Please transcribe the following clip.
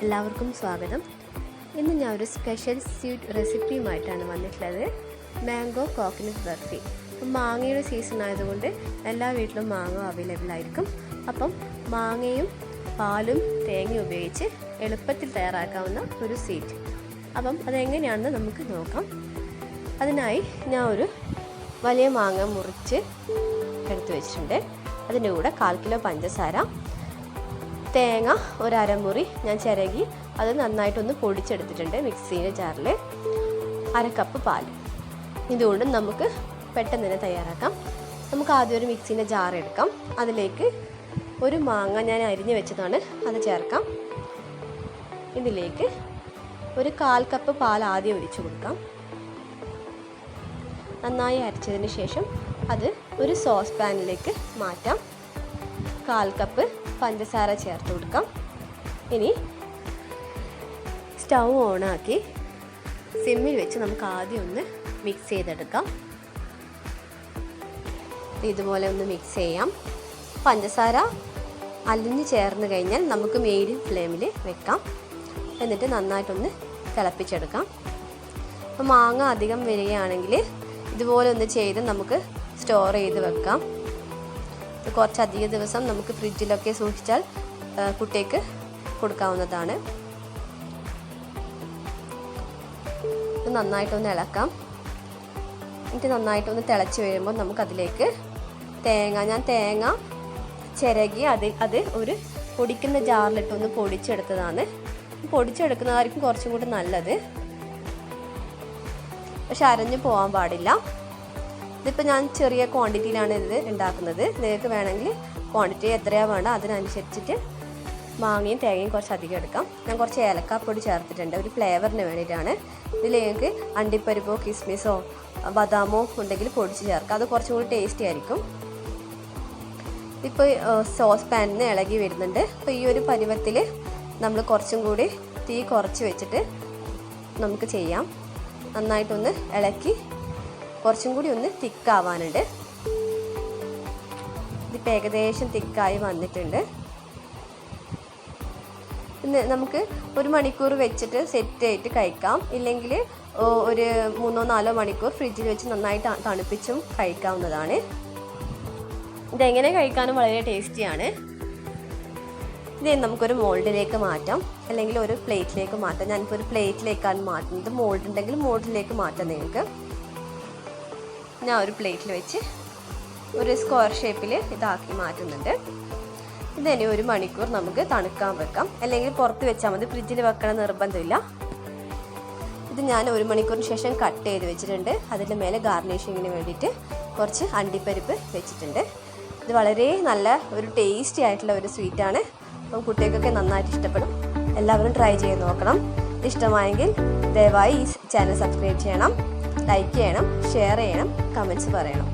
എല്ലാവർക്കും സ്വാഗതം. ഇന്ന് ഞാൻ ഒരു സ്പെഷ്യൽ സ്വീറ്റ് റെസിപ്പിയുമായിട്ടാണ് വന്നിട്ടുള്ളത്. Mango coconut barfi. മാങ്ങയുടെ സീസൺ ആയതുകൊണ്ട് എല്ലാ വീട്ടിലും മാങ്ങ അവൈലബിൾ ആയിരിക്കും. അപ്പം മാങ്ങയും പാലും തേങ്ങയും ഉപയോഗിച്ച് എളുപ്പത്തിൽ തയ്യാറാക്കാവുന്ന ഒരു സ്വീറ്റ്. അപ്പം അതെങ്ങനെയാണെന്ന് നമുക്ക് നോക്കാം. അതിനായി ഞാൻ ഒരു വലിയ മാങ്ങ മുറിച്ച് എടുത്തു വെച്ചിട്ടുണ്ട്. അതിൻ്റെ കൂടെ 1/4 കിലോ പഞ്ചസാര, തേങ്ങ ഒരു അരമുറി ഞാൻ ചിരകി അത് നന്നായിട്ടൊന്ന് പൊടിച്ചെടുത്തിട്ടുണ്ട് മിക്സിയുടെ ജാറിൽ, 1/2 കപ്പ് പാൽ. ഇതുകൊണ്ട് നമുക്ക് പെട്ടെന്ന് തന്നെ തയ്യാറാക്കാം. നമുക്ക് ആദ്യം ഒരു മിക്സിൻ്റെ ജാർ എടുക്കാം. അതിലേക്ക് ഒരു മാങ്ങ ഞാൻ അരിഞ്ഞു വെച്ചതാണ്, അത് ചേർക്കാം. ഇതിലേക്ക് ഒരു 1/4 കപ്പ് പാൽ ആദ്യം ഒഴിച്ചു കൊടുക്കാം. നന്നായി അരച്ചതിന് ശേഷം അത് ഒരു സോസ് പാനിലേക്ക് മാറ്റാം. 1/4 കപ്പ് പഞ്ചസാര ചേർത്ത് കൊടുക്കാം. ഇനി സ്റ്റൗ ഓണാക്കി സിമ്മിൽ വെച്ച് നമുക്ക് ആദ്യം ഒന്ന് മിക്സ് ചെയ്തെടുക്കാം. ഇതുപോലെ ഒന്ന് മിക്സ് ചെയ്യാം. പഞ്ചസാര അലിഞ്ഞ് ചേർന്ന് കഴിഞ്ഞാൽ നമുക്ക് മീഡിയം ഫ്ലെയിമിൽ വെക്കാം. എന്നിട്ട് നന്നായിട്ടൊന്ന് തിളപ്പിച്ചെടുക്കാം. അപ്പോൾ മാങ്ങ അധികം വരികയാണെങ്കിൽ ഇതുപോലെ ഒന്ന് ചെയ്ത് നമുക്ക് സ്റ്റോർ ചെയ്ത് വെക്കാം. കുറച്ചധികം ദിവസം നമുക്ക് ഫ്രിഡ്ജിലൊക്കെ സൂക്ഷിച്ചാൽ കുട്ടിക്ക് കൊടുക്കാവുന്നതാണ്. നന്നായിട്ടൊന്ന് ഇളക്കാം. എന്നിട്ട് നന്നായിട്ടൊന്ന് തിളച്ച് വരുമ്പോൾ നമുക്കതിലേക്ക് ഞാൻ തേങ്ങ ചിരകി അത് ഒരു പൊടിക്കുന്ന ജാറിലിട്ടൊന്ന് പൊടിച്ചെടുത്തതാണ്. പൊടിച്ചെടുക്കുന്നതായിരിക്കും കുറച്ചും കൂടി നല്ലത്, പക്ഷെ അരഞ്ഞു പോകാൻ പാടില്ല. ഇതിപ്പോൾ ഞാൻ ചെറിയ ക്വാണ്ടിറ്റിയിലാണ് ഇത് ഉണ്ടാക്കുന്നത്. നിങ്ങൾക്ക് വേണമെങ്കിൽ ക്വാണ്ടിറ്റി എത്രയാണ് വേണം അതിനനുസരിച്ചിട്ട് മാങ്ങയും തേങ്ങയും കുറച്ച് അധികം എടുക്കാം. ഞാൻ കുറച്ച് ഏലക്കാപ്പൊടി ചേർത്തിട്ടുണ്ട്, ഒരു ഫ്ലേവറിന് വേണ്ടിയിട്ടാണ്. ഇതിൽ നിങ്ങൾക്ക് അണ്ടിപ്പരിപ്പോ കിസ്മിസോ ബദാമോ ഉണ്ടെങ്കിൽ പൊടിച്ച് ചേർക്കാം, അത് കുറച്ചും കൂടി ടേസ്റ്റി ആയിരിക്കും. ഇപ്പോൾ സോസ് പാനിൽ നിന്ന് ഇളകി വരുന്നുണ്ട്. അപ്പോൾ ഈ ഒരു പരുവത്തിൽ നമ്മൾ കുറച്ചും കൂടി തീ കുറച്ച് വെച്ചിട്ട് നമുക്ക് ചെയ്യാം. നന്നായിട്ടൊന്ന് ഇളക്കി കുറച്ചും കൂടി ഒന്ന് തിക്കാവാനുണ്ട്. ഇതിപ്പോൾ ഏകദേശം തിക്കായി വന്നിട്ടുണ്ട്. ഇന്ന് നമുക്ക് 1 മണിക്കൂർ വെച്ചിട്ട് സെറ്റ് ആയിട്ട് കഴിക്കാം. ഇല്ലെങ്കിൽ ഒരു 3-4 മണിക്കൂർ ഫ്രിഡ്ജിൽ വെച്ച് നന്നായിട്ട് തണുപ്പിച്ചും കഴിക്കാവുന്നതാണ്. ഇതെങ്ങനെ കഴിക്കാനും വളരെ ടേസ്റ്റിയാണ്. ഇത് നമുക്കൊരു മോൾഡിലേക്ക് മാറ്റാം, അല്ലെങ്കിൽ ഒരു പ്ലേറ്റിലേക്ക് മാറ്റാം. ഞാനിപ്പോൾ ഒരു പ്ലേറ്റിലേക്കാണ് മാറ്റുന്നത്. മോൾഡ് ഉണ്ടെങ്കിൽ മോൾഡിലേക്ക് മാറ്റാം നിങ്ങൾക്ക്. ഞാൻ ഒരു പ്ലേറ്റിൽ വെച്ച് ഒരു സ്ക്വയർ ഷേപ്പിൽ ഇതാക്കി മാറ്റുന്നുണ്ട്. ഇതിനി 1 മണിക്കൂർ നമുക്ക് തണുക്കാൻ വെക്കാം, അല്ലെങ്കിൽ പുറത്ത് വെച്ചാൽ മതി. ഫ്രിഡ്ജിൽ വെക്കണം നിർബന്ധമില്ല. ഇത് ഞാൻ 1 മണിക്കൂറിന് ശേഷം കട്ട് ചെയ്ത് വെച്ചിട്ടുണ്ട്. അതിൻ്റെ മേലെ ഗാർണിഷിങ്ങിന് വേണ്ടിയിട്ട് കുറച്ച് അണ്ടിപ്പരിപ്പ് വെച്ചിട്ടുണ്ട്. ഇത് വളരെ നല്ല ഒരു ടേസ്റ്റി ആയിട്ടുള്ള ഒരു സ്വീറ്റാണ്. അപ്പം കുട്ടികൾക്കൊക്കെ നന്നായിട്ട് ഇഷ്ടപ്പെടും. എല്ലാവരും ട്രൈ ചെയ്ത് നോക്കണം. ഇഷ്ടമായെങ്കിൽ ദയവായി ഈ ചാനൽ സബ്സ്ക്രൈബ് ചെയ്യണം, ലൈക്ക് ചെയ്യണം, ഷെയർ ചെയ്യണം, കമൻറ്റ്സ് പറയണം.